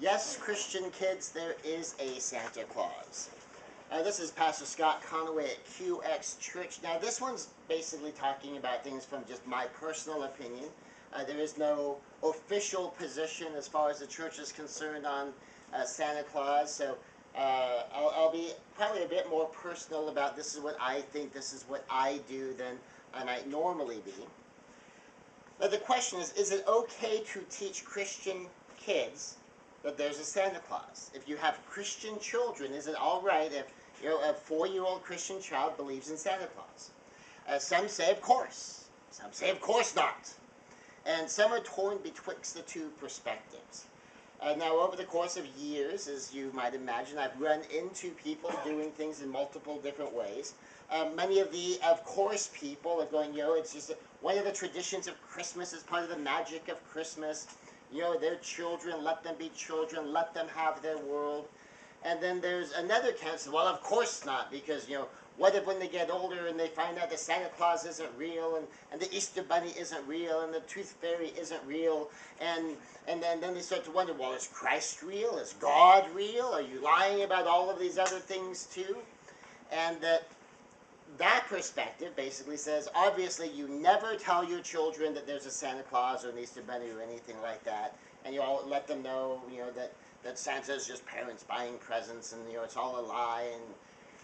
Yes, Christian kids, there is a Santa Claus. This is Pastor Scott Conaway at QX Church. Now, this one's basically talking about things from just my personal opinion. There is no official position as far as the church is concerned on Santa Claus, so I'll be probably a bit more personal about this is what I think, this is what I do than I might normally be. But the question is it okay to teach Christian kids that there's a Santa Claus? If you have Christian children, is it all right if a 4-year-old Christian child believes in Santa Claus? Some say, of course. Some say, of course not. And some are torn betwixt the two perspectives. Now, over the course of years, as you might imagine, I've run into people doing things in multiple different ways. Many of the, of course, people are going, it's just one of the traditions of Christmas, is part of the magic of Christmas. They're children, let them be children, let them have their world. And then there's another camp, well, of course not, because, what if when they get older and they find out that Santa Claus isn't real, and the Easter Bunny isn't real, and the Tooth Fairy isn't real, and then they start to wonder, well, is Christ real? Is God real? Are you lying about all of these other things too? And that perspective basically says, obviously, you never tell your children that there's a Santa Claus or an Easter Bunny or anything like that, and you all let them know, that Santa's just parents buying presents, and it's all a lie,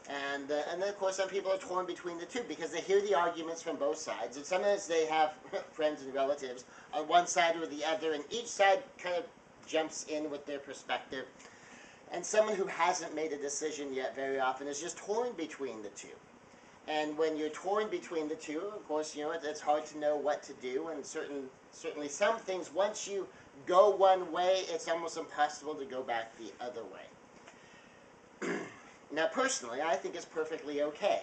and then of course some people are torn between the two because they hear the arguments from both sides, and sometimes they have friends and relatives on one side or the other, and each side kind of jumps in with their perspective. And someone who hasn't made a decision yet very often is just torn between the two. And when you're torn between the two, of course, it's hard to know what to do, and certainly some things, once you go one way, it's almost impossible to go back the other way. Now, personally, I think it's perfectly okay.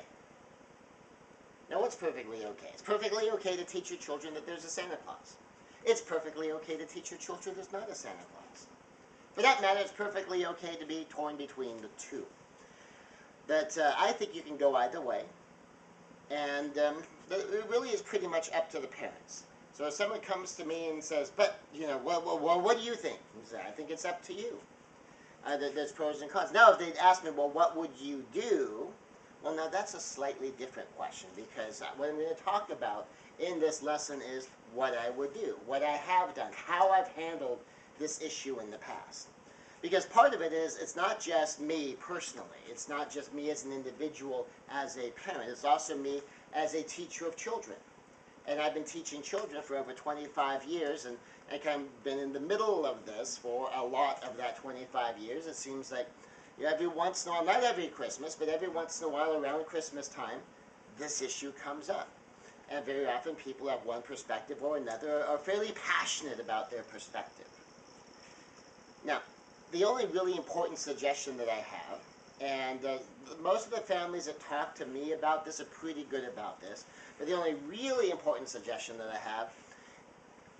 Now, what's perfectly okay? It's perfectly okay to teach your children that there's a Santa Claus. It's perfectly okay to teach your children there's not a Santa Claus. For that matter, it's perfectly okay to be torn between the two. But I think you can go either way. And it really is pretty much up to the parents. So if someone comes to me and says, but, well, what do you think? I think it's up to you. There's pros and cons. Now, if they'd ask me, well, what would you do? Well, now that's a slightly different question, because what I'm going to talk about in this lesson is what I would do, what I have done, how I've handled this issue in the past. Because part of it is, it's not just me personally. It's not just me as an individual, as a parent. It's also me as a teacher of children. And I've been teaching children for over 25 years, and I kind of been in the middle of this for a lot of that 25 years. It seems like every once in a while, not every Christmas, but every once in a while around Christmas time, this issue comes up. And very often people have one perspective or another, are fairly passionate about their perspective. Now, the only really important suggestion that I have, and most of the families that talk to me about this are pretty good about this, but the only really important suggestion that I have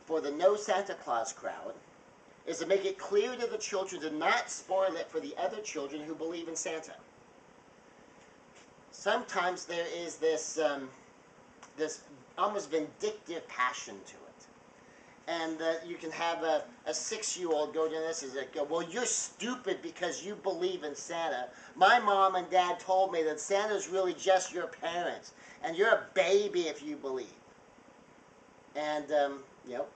for the no Santa Claus crowd is to make it clear to the children to not spoil it for the other children who believe in Santa. Sometimes there is this almost vindictive passion to it. And you can have a 6-year-old go to this and go, well, you're stupid because you believe in Santa. My mom and dad told me that Santa's really just your parents, and you're a baby if you believe. And,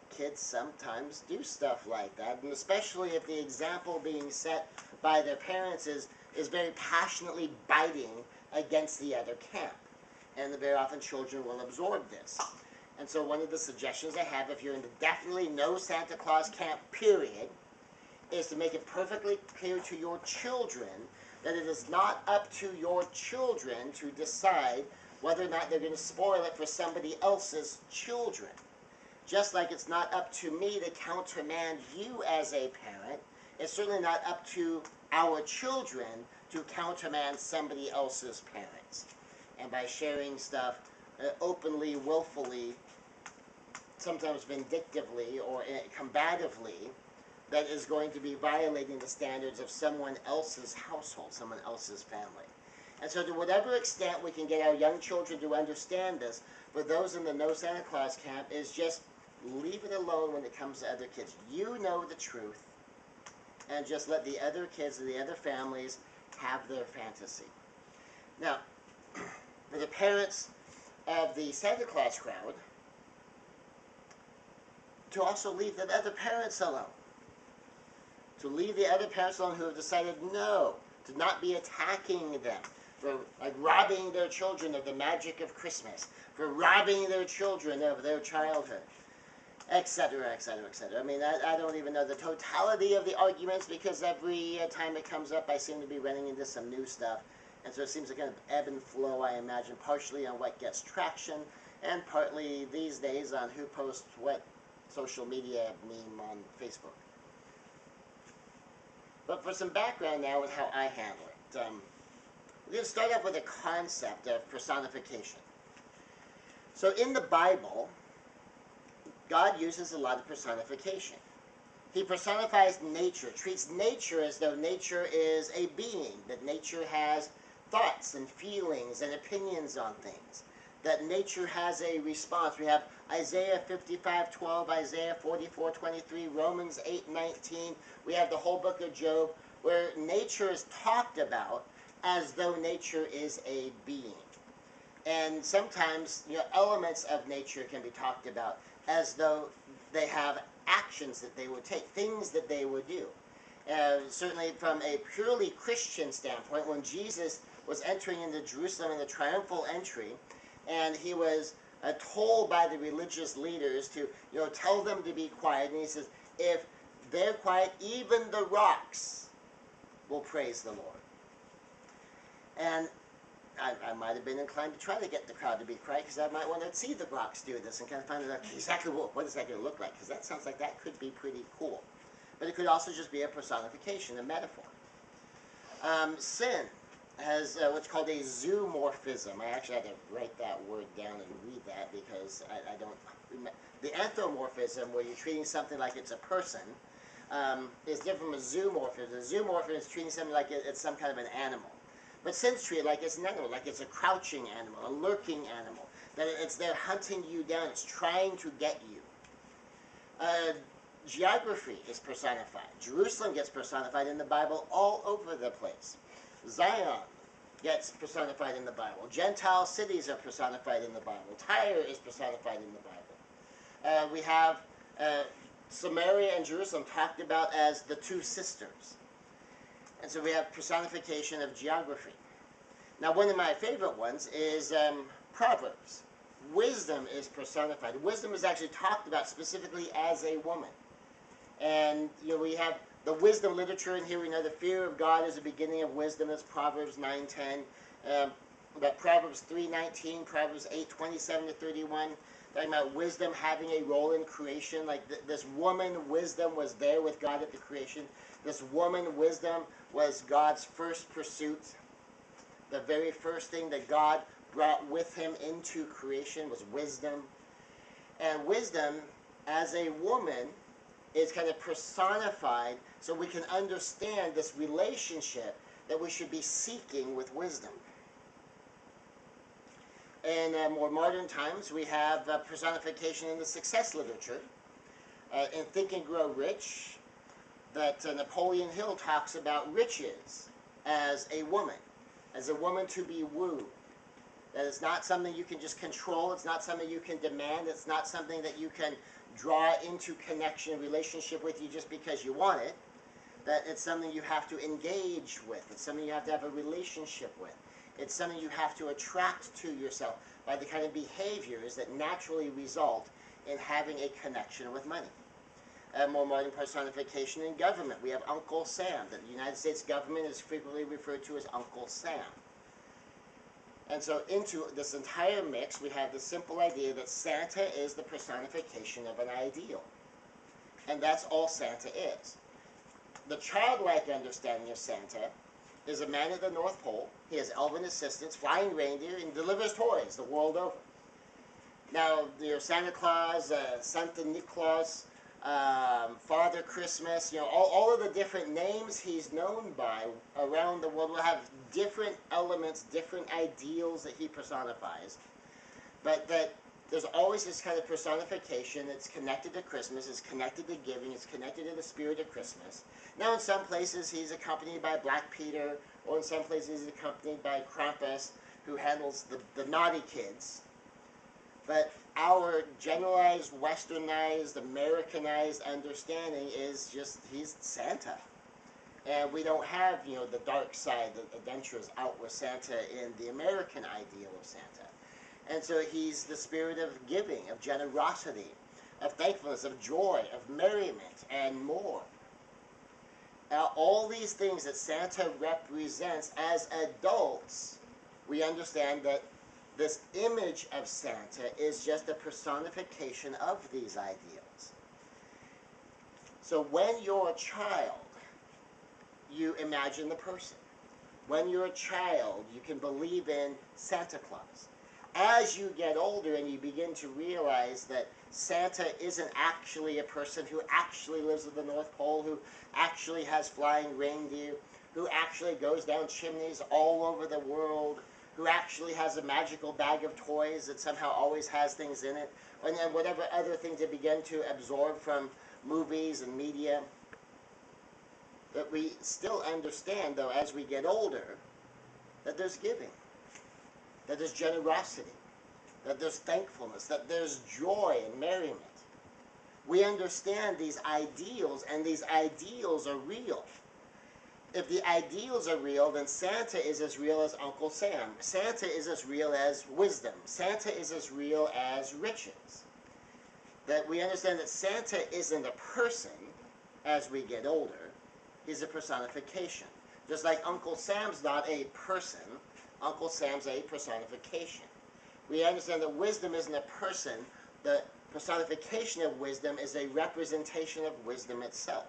kids sometimes do stuff like that, and especially if the example being set by their parents is very passionately biting against the other camp. And very often children will absorb this. And so one of the suggestions I have, if you're in the definitely no Santa Claus camp, period, is to make it perfectly clear to your children that it is not up to your children to decide whether or not they're going to spoil it for somebody else's children. Just like it's not up to me to countermand you as a parent, it's certainly not up to our children to countermand somebody else's parents. And by sharing stuff openly, willfully, sometimes vindictively or combatively, that is going to be violating the standards of someone else's household, someone else's family. And so to whatever extent we can get our young children to understand this, for those in the no Santa Claus camp, is just leave it alone when it comes to other kids. You know the truth, and just let the other kids and the other families have their fantasy. Now, for the parents of the Santa Claus crowd, to also leave the other parents alone. To leave the other parents alone who have decided no, to not be attacking them, for like robbing their children of the magic of Christmas, for robbing their children of their childhood, etc., etc., etc. I mean, I don't even know the totality of the arguments, because every time it comes up, I seem to be running into some new stuff. And so it seems to kind of ebb and flow, I imagine, partially on what gets traction, and partly these days on who posts what social media meme on Facebook. But for some background now with how I handle it. We're going to start off with a concept of personification. So in the Bible, God uses a lot of personification. He personifies nature, treats nature as though nature is a being, that nature has thoughts and feelings and opinions on things, that nature has a response. We have Isaiah 55:12, Isaiah 44:23, Romans 8:19. We have the whole book of Job, where nature is talked about as though nature is a being. And sometimes, elements of nature can be talked about as though they have actions that they would take, things that they would do. Certainly from a purely Christian standpoint, when Jesus was entering into Jerusalem in the triumphal entry, and he was told by the religious leaders to tell them to be quiet, and he says, if they're quiet, even the rocks will praise the Lord. And I might have been inclined to try to get the crowd to be quiet, because I might want to see the rocks do this and kind of find out exactly what is that going to look like, because that sounds like that could be pretty cool. But it could also just be a personification, a metaphor. Sin has what's called a zoomorphism. I actually had to write that word down and read that, because I don't remember. The anthropomorphism, where you're treating something like it's a person, is different from a zoomorphism. A zoomorphism is treating something like it's some kind of an animal. But sin's treated like it's an animal, like it's a crouching animal, a lurking animal, that it's there hunting you down, it's trying to get you. Geography is personified. Jerusalem gets personified in the Bible all over the place. Zion gets personified in the Bible. Gentile cities are personified in the Bible. Tyre is personified in the Bible. We have Samaria and Jerusalem talked about as the two sisters. And so we have personification of geography. Now, one of my favorite ones is Proverbs. Wisdom is personified. Wisdom is actually talked about specifically as a woman. And we have the wisdom literature in here. We know the fear of God is the beginning of wisdom. That's Proverbs 9:10. But Proverbs 3:19, Proverbs 8:27-31, talking about wisdom having a role in creation. Like this woman wisdom was there with God at the creation. This woman wisdom was God's first pursuit. The very first thing that God brought with him into creation was wisdom. And wisdom, as a woman, is kind of personified so we can understand this relationship that we should be seeking with wisdom. In more modern times, we have personification in the success literature. In Think and Grow Rich, that Napoleon Hill talks about riches as a woman to be wooed. That it's not something you can just control, it's not something you can demand, it's not something that you can draw into connection, relationship with you just because you want it. That it's something you have to engage with, it's something you have to have a relationship with. It's something you have to attract to yourself by the kind of behaviors that naturally result in having a connection with money. More modern personification in government. We have Uncle Sam. The United States government is frequently referred to as Uncle Sam. And so into this entire mix, we have the simple idea that Santa is the personification of an ideal. And that's all Santa is. The childlike understanding of Santa is a man at the North Pole. He has elven assistants, flying reindeer, and delivers toys the world over. Now, Santa Claus, Santa Niklaus, Father Christmas, all of the different names he's known by around the world will have different elements, different ideals that he personifies. But that there's always this kind of personification that's connected to Christmas, it's connected to giving, it's connected to the spirit of Christmas. Now in some places he's accompanied by Black Peter, or in some places he's accompanied by Krampus, who handles the naughty kids. But our generalized, westernized, Americanized understanding is just he's Santa. And we don't have, you know, the dark side, the adventurers out with Santa in the American ideal of Santa. And so he's the spirit of giving, of generosity, of thankfulness, of joy, of merriment, and more. Now, all these things that Santa represents as adults, we understand that this image of Santa is just a personification of these ideals. So when you're a child, you imagine the person. When you're a child, you can believe in Santa Claus. As you get older and you begin to realize that Santa isn't actually a person who actually lives at the North Pole, who actually has flying reindeer, who actually goes down chimneys all over the world, who actually has a magical bag of toys that somehow always has things in it, and then whatever other things you begin to absorb from movies and media, that we still understand, though, as we get older, that there's giving, that there's generosity, that there's thankfulness, that there's joy and merriment. We understand these ideals, and these ideals are real. If the ideals are real, then Santa is as real as Uncle Sam. Santa is as real as wisdom. Santa is as real as riches. That we understand that Santa isn't a person as we get older. He's a personification. Just like Uncle Sam's not a person, Uncle Sam's a personification. We understand that wisdom isn't a person. The personification of wisdom is a representation of wisdom itself.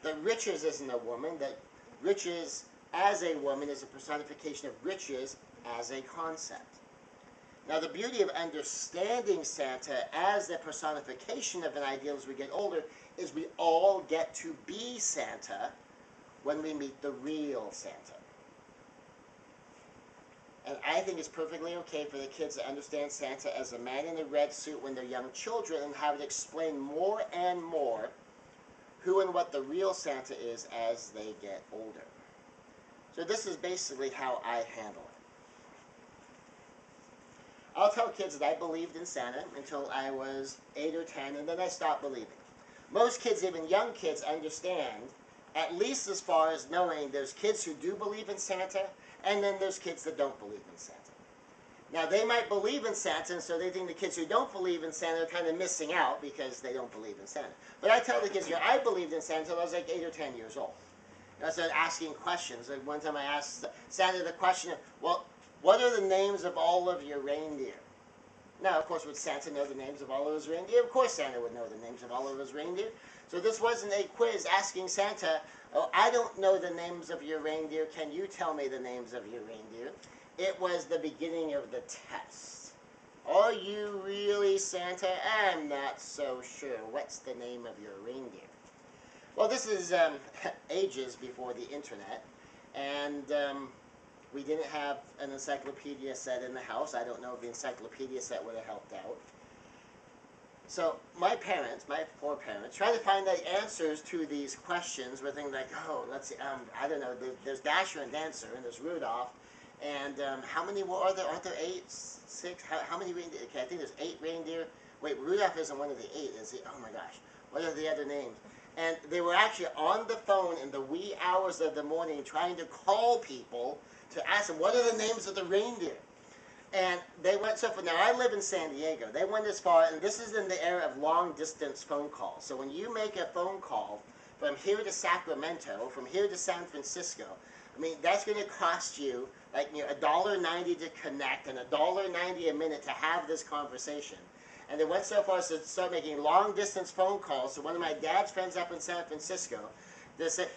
That riches isn't a woman. That riches as a woman is a personification of riches as a concept. Now, the beauty of understanding Santa as the personification of an ideal as we get older is we all get to be Santa when we meet the real Santa. And I think it's perfectly okay for the kids to understand Santa as a man in a red suit when they're young children and have it explain more and more who and what the real Santa is as they get older. So this is basically how I handle it. I'll tell kids that I believed in Santa until I was 8 or 10, and then I stopped believing. Most kids, even young kids, understand, at least as far as knowing there's kids who do believe in Santa, and then there's kids that don't believe in Santa. Now, they might believe in Santa, and so they think the kids who don't believe in Santa are kind of missing out because they don't believe in Santa. But I tell the kids, I believed in Santa until I was like 8 or 10 years old. I started asking questions. Like one time I asked Santa the question, well, what are the names of all of your reindeer? Now, of course, would Santa know the names of all of his reindeer? Of course Santa would know the names of all of his reindeer. So this wasn't a quiz asking Santa, oh, I don't know the names of your reindeer. Can you tell me the names of your reindeer? It was the beginning of the test. Are you really Santa? I'm not so sure. What's the name of your reindeer? Well, this is ages before the internet, and we didn't have an encyclopedia set in the house. I don't know if the encyclopedia set would have helped out. So my parents, my poor parents, tried to find the answers to these questions with things like, oh, let's see, I don't know, there's Dasher and Dancer, and there's Rudolph, and how many more are there? Aren't there 8, 6? How many reindeer? Okay, I think there's 8 reindeer. Wait, Rudolph isn't one of the 8, is he? Oh my gosh, what are the other names? And they were actually on the phone in the wee hours of the morning trying to call people to ask them, what are the names of the reindeer? And they went so far. Now, I live in San Diego. They went as far, and this is in the era of long-distance phone calls. So when you make a phone call from here to Sacramento, from here to San Francisco, I mean, that's going to cost you like $1.90 to connect and $1.90 a minute to have this conversation. And they went so far as to start making long-distance phone calls to one of my dad's friends up in San Francisco. They said,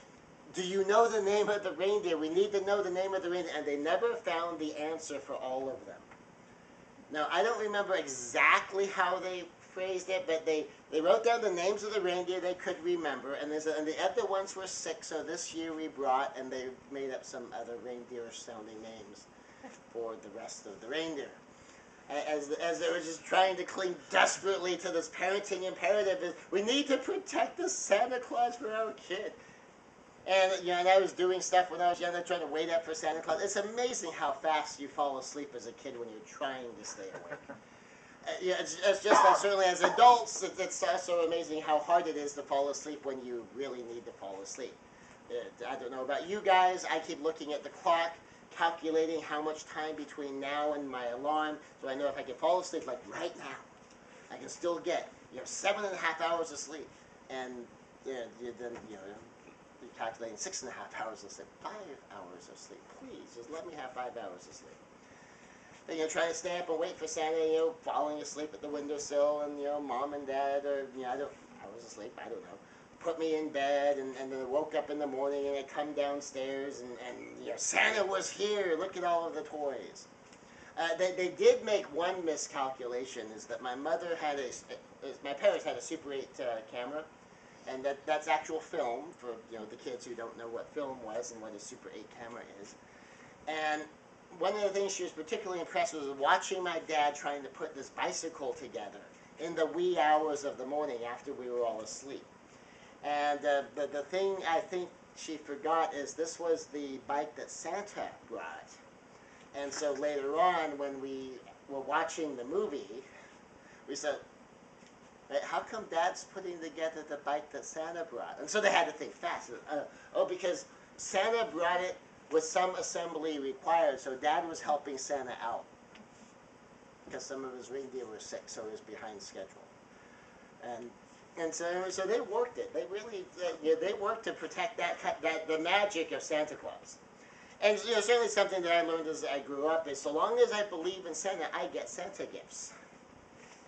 do you know the name of the reindeer? We need to know the name of the reindeer. And they never found the answer for all of them. Now, I don't remember exactly how they phrased it, but they wrote down the names of the reindeer they could remember. And they said, and the other ones were sick, so this year we brought, and they made up some other reindeer-sounding names for the rest of the reindeer. as they were just trying to cling desperately to this parenting imperative is we need to protect the Santa Claus for our kid. And and I was doing stuff when I was young, trying to wait up for Santa Claus. It's amazing how fast you fall asleep as a kid when you're trying to stay awake. It's just like certainly as adults, it's also amazing how hard it is to fall asleep when you really need to fall asleep. I don't know about you guys. I keep looking at the clock, calculating how much time between now and my alarm, so I know if I can fall asleep like right now, I can still get 7.5 hours of sleep, and then you're calculating 6.5 hours of sleep, 5 hours of sleep. Please just let me have 5 hours of sleep. And, trying to stay up and wait for Santa, falling asleep at the windowsill, and mom and dad, or I was asleep, I don't know, put me in bed, and then I woke up in the morning, and I come downstairs, and Santa was here. Look at all of the toys. They did make one miscalculation, is that my mother had my parents had a Super 8 camera, and that's actual film for the kids who don't know what film was and what a Super 8 camera is. And one of the things she was particularly impressed with was watching my dad trying to put this bicycle together in the wee hours of the morning after we were all asleep. And the thing I think she forgot is this was the bike that Santa brought. And so later on, when we were watching the movie, we said, how come Dad's putting together the bike that Santa brought? And so they had to think fast. Because Santa brought it with some assembly required, so Dad was helping Santa out because some of his reindeer were sick, so he was behind schedule. And so they worked it. They really they worked to protect the magic of Santa Claus. And certainly something that I learned as I grew up is so long as I believe in Santa, I get Santa gifts.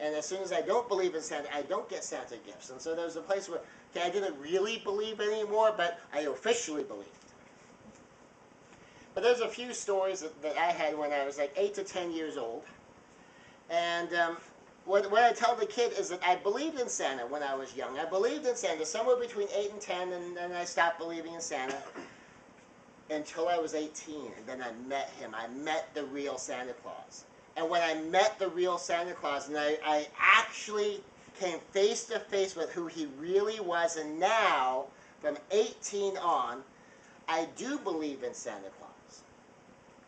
And as soon as I don't believe in Santa, I don't get Santa gifts. And so there was a place where I didn't really believe anymore, but I officially believed. But there's a few stories that I had when I was like 8 to 10 years old. And what I tell the kid is that I believed in Santa when I was young. I believed in Santa somewhere between 8 and 10, and then I stopped believing in Santa until I was 18. And then I met him. I met the real Santa Claus. And when I met the real Santa Claus, and I actually came face to face with who he really was, and now, from 18 on, I do believe in Santa Claus.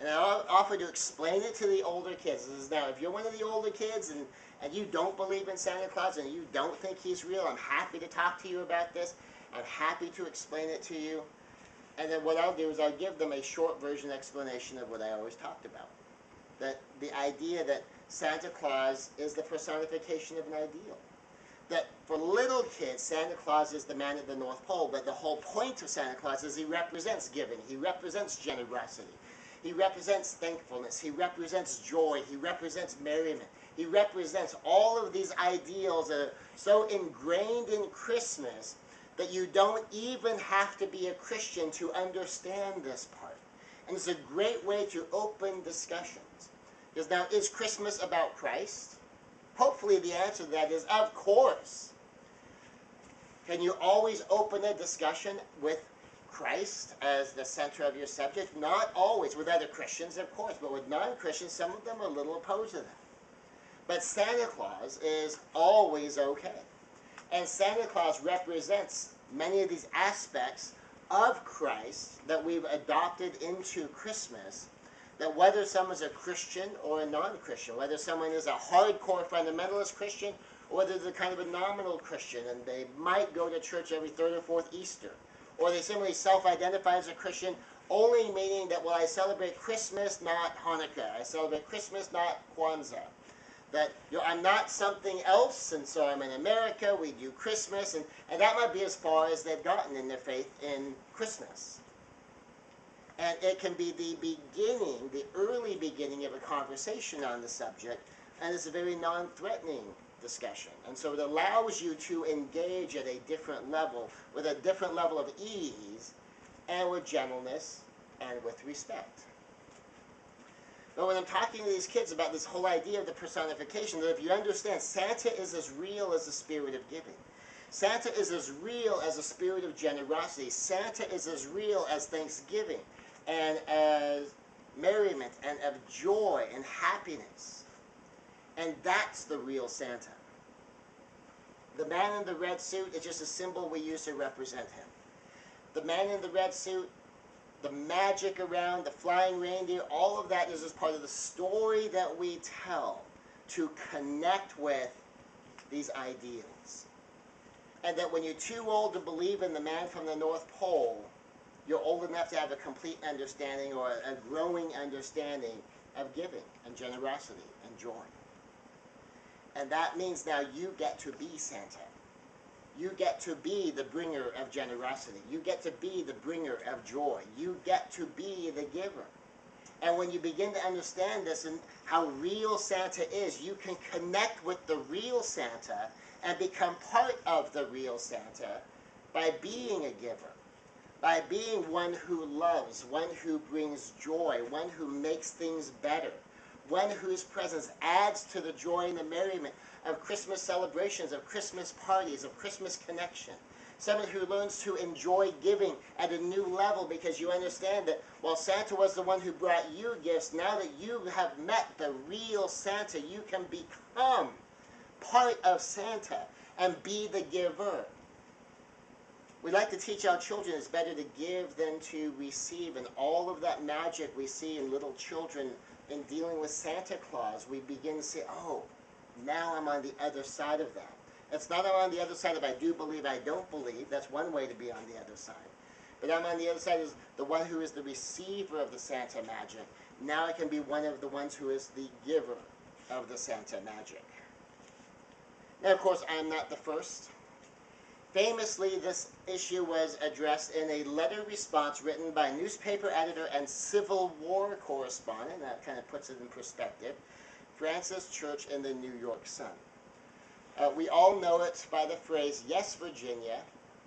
And I offer to explain it to the older kids. This is now, if you're one of the older kids and you don't believe in Santa Claus and you don't think he's real, I'm happy to talk to you about this. I'm happy to explain it to you. And then what I'll do is I'll give them a short version explanation of what I always talked about. That the idea that Santa Claus is the personification of an ideal. That for little kids, Santa Claus is the man at the North Pole, but the whole point of Santa Claus is he represents giving, he represents generosity, he represents thankfulness, he represents joy, he represents merriment, he represents all of these ideals that are so ingrained in Christmas that you don't even have to be a Christian to understand this part. And it's a great way to open discussions. Because now, is Christmas about Christ? Hopefully the answer to that is, of course. Can you always open a discussion with Christ as the center of your subject? Not always. With other Christians, of course, but with non-Christians, some of them are a little opposed to that. But Santa Claus is always okay. And Santa Claus represents many of these aspects of Christ that we've adopted into Christmas, that whether someone's a Christian or a non-Christian, whether someone is a hardcore fundamentalist Christian or whether they're kind of a nominal Christian and they might go to church every third or fourth Easter, or they simply self-identify as a Christian, only meaning that, well, I celebrate Christmas, not Hanukkah. I celebrate Christmas, not Kwanzaa. That I'm not something else, and so I'm in America, we do Christmas, and that might be as far as they've gotten in their faith in Christmas. And it can be the beginning, the early beginning of a conversation on the subject, and it's a very non-threatening discussion. And so it allows you to engage at a different level, with a different level of ease, and with gentleness, and with respect. But when I'm talking to these kids about this whole idea of the personification, that if you understand, Santa is as real as the spirit of giving. Santa is as real as the spirit of generosity. Santa is as real as thanksgiving, and as merriment, and of joy and happiness. And that's the real Santa. The man in the red suit is just a symbol we use to represent him. The man in the red suit, the magic around, the flying reindeer, all of that is just part of the story that we tell to connect with these ideals. And that when you're too old to believe in the man from the North Pole, you're old enough to have a complete understanding or a growing understanding of giving and generosity and joy. And that means now you get to be Santa. You get to be the bringer of generosity. You get to be the bringer of joy. You get to be the giver. And when you begin to understand this and how real Santa is, you can connect with the real Santa and become part of the real Santa by being a giver, by being one who loves, one who brings joy, one who makes things better, one whose presence adds to the joy and the merriment of Christmas celebrations, of Christmas parties, of Christmas connection. Someone who learns to enjoy giving at a new level because you understand that while Santa was the one who brought you gifts, now that you have met the real Santa, you can become part of Santa and be the giver. We like to teach our children it's better to give than to receive, and all of that magic we see in little children in dealing with Santa Claus, we begin to say, oh, now I'm on the other side of that. It's not I'm on the other side of I do believe, I don't believe. That's one way to be on the other side. But I'm on the other side as the one who is the receiver of the Santa magic. Now I can be one of the ones who is the giver of the Santa magic. Now, of course, I'm not the first. Famously, this issue was addressed in a letter response written by newspaper editor and Civil War correspondent, that kind of puts it in perspective, Francis Church in the New York Sun. We all know it by the phrase, "Yes, Virginia,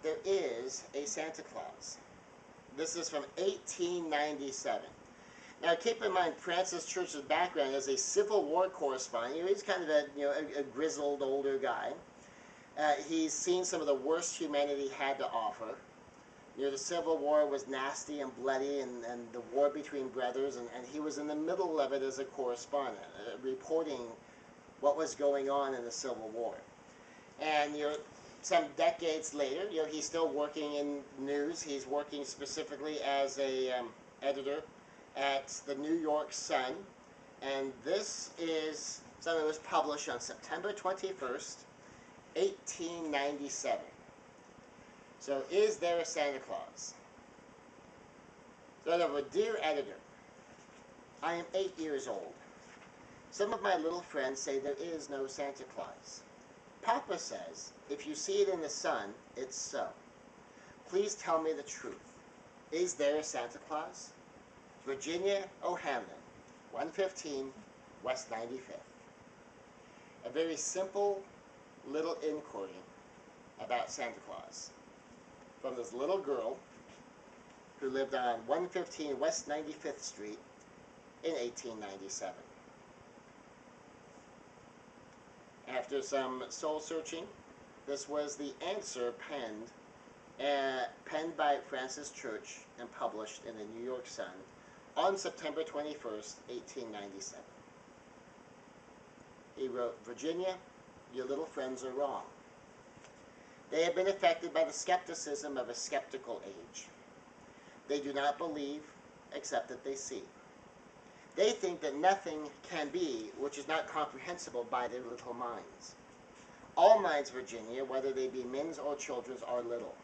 there is a Santa Claus." This is from 1897. Now, keep in mind Francis Church's background as a Civil War correspondent. He's kind of a grizzled older guy. He's seen some of the worst humanity had to offer. The Civil War was nasty and bloody, and the war between brothers, and he was in the middle of it as a correspondent, reporting what was going on in the Civil War. And some decades later, he's still working in news. He's working specifically as a editor at the New York Sun, and this is something that was published on September 21st, 1897. So, is there a Santa Claus? So, dear editor, I am 8 years old. Some of my little friends say there is no Santa Claus. Papa says, if you see it in the sun, it's so. Please tell me the truth. Is there a Santa Claus? Virginia O'Hanlon, 115 West 95th. A very simple little inquiry about Santa Claus from this little girl who lived on 115 West 95th Street in 1897. After some soul searching, this was the answer penned by Francis Church and published in the New York Sun on September 21st, 1897. He wrote, Virginia, your little friends are wrong. They have been affected by the skepticism of a skeptical age. They do not believe except that they see. They think that nothing can be which is not comprehensible by their little minds. All minds, Virginia, whether they be men's or children's, are little.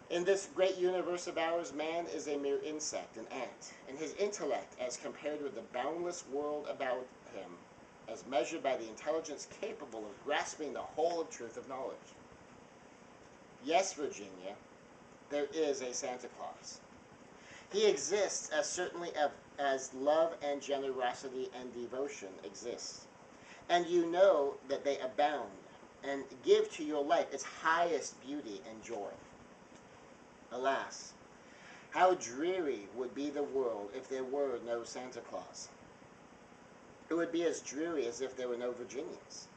In this great universe of ours, man is a mere insect, an ant, and his intellect, as compared with the boundless world about him, as measured by the intelligence capable of grasping the whole of truth of knowledge. Yes, Virginia, there is a Santa Claus. He exists as certainly as love and generosity and devotion exist. And you know that they abound and give to your life its highest beauty and joy. Alas, how dreary would be the world if there were no Santa Claus. It would be as dreary as if there were no Virginians.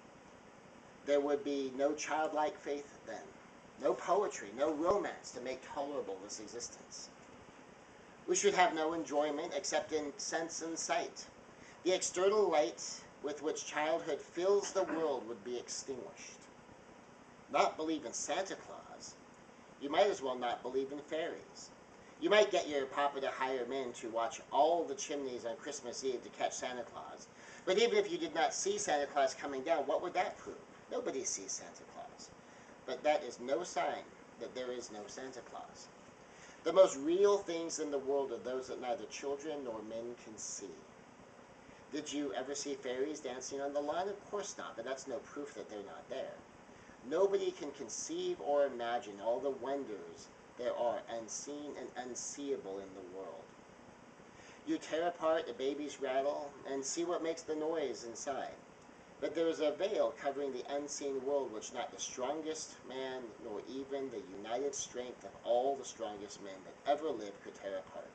There would be no childlike faith then, no poetry, no romance to make tolerable this existence. We should have no enjoyment except in sense and sight. The external light with which childhood fills the world would be extinguished. Not believe in Santa Claus, you might as well not believe in fairies. You might get your papa to hire men to watch all the chimneys on Christmas Eve to catch Santa Claus. But even if you did not see Santa Claus coming down, what would that prove? Nobody sees Santa Claus. But that is no sign that there is no Santa Claus. The most real things in the world are those that neither children nor men can see. Did you ever see fairies dancing on the lawn? Of course not, but that's no proof that they're not there. Nobody can conceive or imagine all the wonders there are unseen and unseeable in the world. You tear apart a baby's rattle and see what makes the noise inside. But there is a veil covering the unseen world which not the strongest man nor even the united strength of all the strongest men that ever lived could tear apart.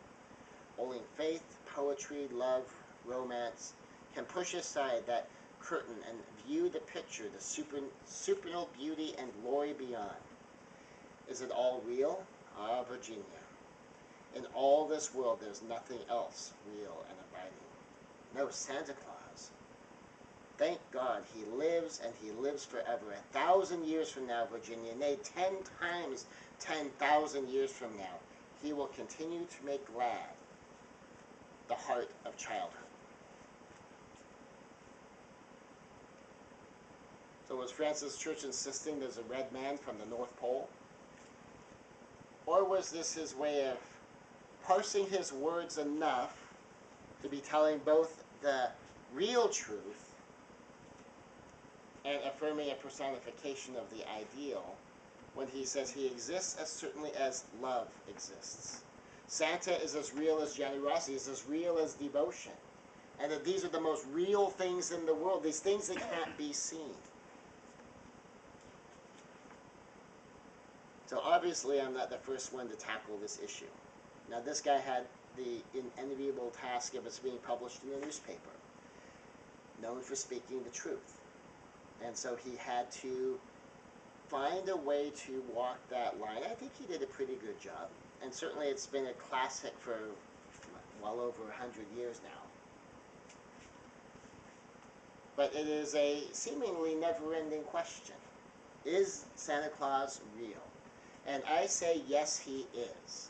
Only faith, poetry, love, romance can push aside that curtain and view the picture, the supernal beauty and glory beyond. Is it all real? Ah, Virginia. In all this world, there's nothing else real and abiding. No Santa Claus. Thank God he lives, and he lives forever. 1,000 years from now, Virginia, nay, 10 times 10,000 years from now, he will continue to make glad the heart of childhood. So was Francis Church insisting there's a red man from the North Pole? Or was this his way of parsing his words enough to be telling both the real truth and affirming a personification of the ideal when he says he exists as certainly as love exists? Santa is as real as generosity, is as real as devotion. And that these are the most real things in the world, these things that can't be seen. So obviously I'm not the first one to tackle this issue. Now this guy had the unenviable task of it being published in a newspaper, known for speaking the truth. And so he had to find a way to walk that line. I think he did a pretty good job. And certainly it's been a classic for well over 100 years now. But it is a seemingly never-ending question. Is Santa Claus real? And I say yes, he is.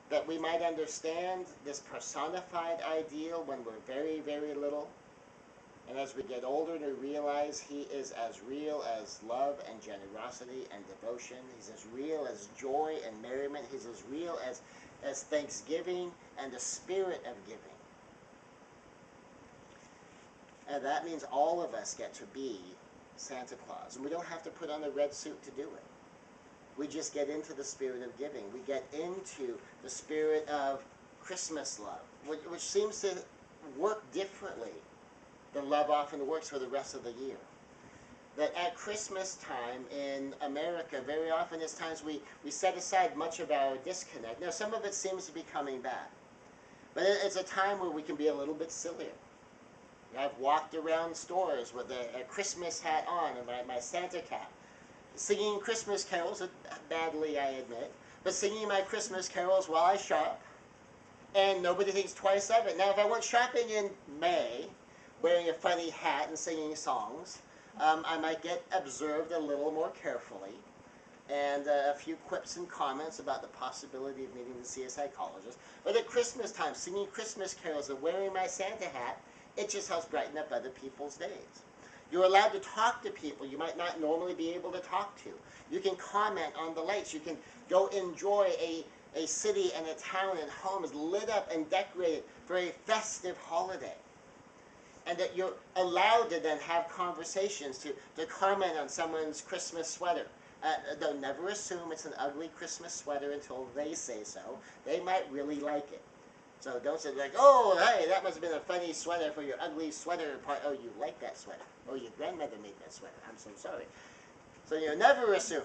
That we might understand this personified ideal when we're very, very little. And as we get older to realize he is as real as love and generosity and devotion. He's as real as joy and merriment. He's as real as thanksgiving and the spirit of giving. And that means all of us get to be Santa Claus. And we don't have to put on a red suit to do it. We just get into the spirit of giving. We get into the spirit of Christmas love, which seems to work differently than love often works for the rest of the year. That at Christmas time in America, very often is times we set aside much of our disconnect. Now, some of it seems to be coming back. But it's a time where we can be a little bit sillier. I've walked around stores with a Christmas hat on and my Santa cap, singing Christmas carols, badly I admit, but singing my Christmas carols while I shop, and nobody thinks twice of it. Now, if I went shopping in May, wearing a funny hat and singing songs, I might get observed a little more carefully, and a few quips and comments about the possibility of needing to see a psychologist. But at Christmas time, singing Christmas carols and wearing my Santa hat, it just helps brighten up other people's days. You're allowed to talk to people you might not normally be able to talk to. You can comment on the lights. You can go enjoy a city and a town and homes lit up and decorated for a festive holiday. And that you're allowed to then have conversations to comment on someone's Christmas sweater. They'll never assume it's an ugly Christmas sweater until they say so. They might really like it. So don't say like, oh, hey, that must have been a funny sweater for your ugly sweater part. Oh, you like that sweater. Oh, your grandmother made that sweater. I'm so sorry. So you never assume.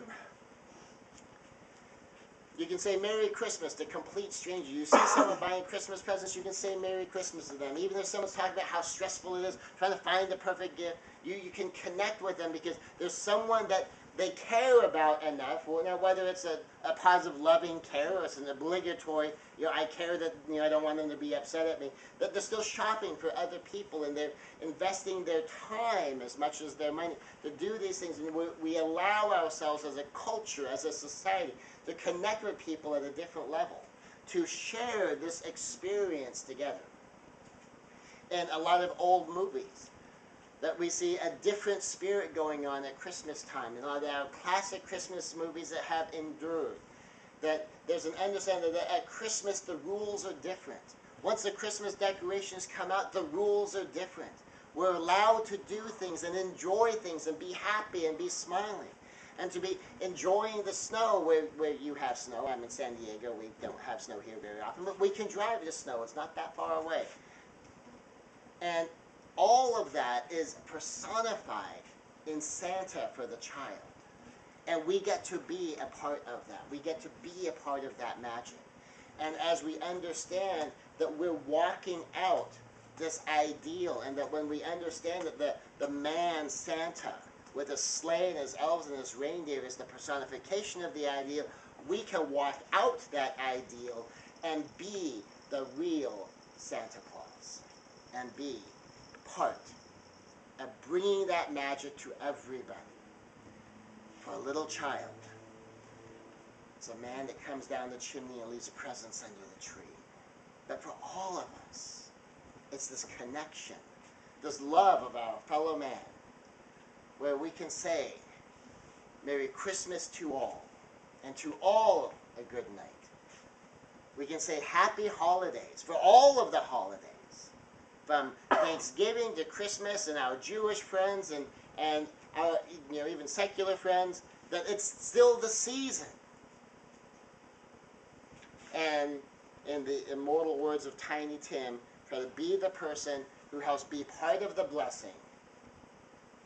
You can say Merry Christmas to complete strangers. You see someone buying Christmas presents, you can say Merry Christmas to them. Even if someone's talking about how stressful it is, trying to find the perfect gift, you can connect with them because there's someone that they care about enough. Well, now, whether it's a positive, loving care or it's an obligatory, I care that, I don't want them to be upset at me, that they're still shopping for other people and they're investing their time as much as their money to do these things. And we allow ourselves as a culture, as a society, to connect with people at a different level, to share this experience together. In a lot of old movies, that we see a different spirit going on at Christmas time. In a lot of our classic Christmas movies that have endured, that there's an understanding that at Christmas the rules are different. Once the Christmas decorations come out, the rules are different. We're allowed to do things and enjoy things and be happy and be smiling. And to be enjoying the snow where you have snow. I'm in San Diego, we don't have snow here very often, but we can drive the snow, it's not that far away. And all of that is personified in Santa for the child. And we get to be a part of that. We get to be a part of that magic. And as we understand that we're walking out this ideal, and that when we understand that the man Santa with his sleigh and his elves and his reindeer is the personification of the ideal, we can walk out that ideal and be the real Santa Claus and be part of bringing that magic to everybody. For a little child, it's a man that comes down the chimney and leaves presents under the tree. But for all of us, it's this connection, this love of our fellow man, where we can say, Merry Christmas to all, and to all a good night. We can say Happy Holidays for all of the holidays, from Thanksgiving to Christmas, and our Jewish friends and our even secular friends, that it's still the season. And in the immortal words of Tiny Tim, try to be the person who helps be part of the blessing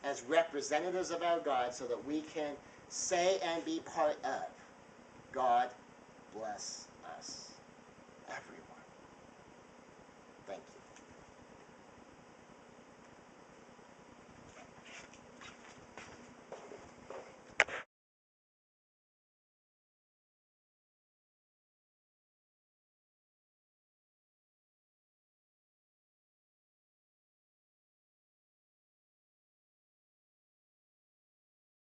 as representatives of our God, so that we can say and be part of God bless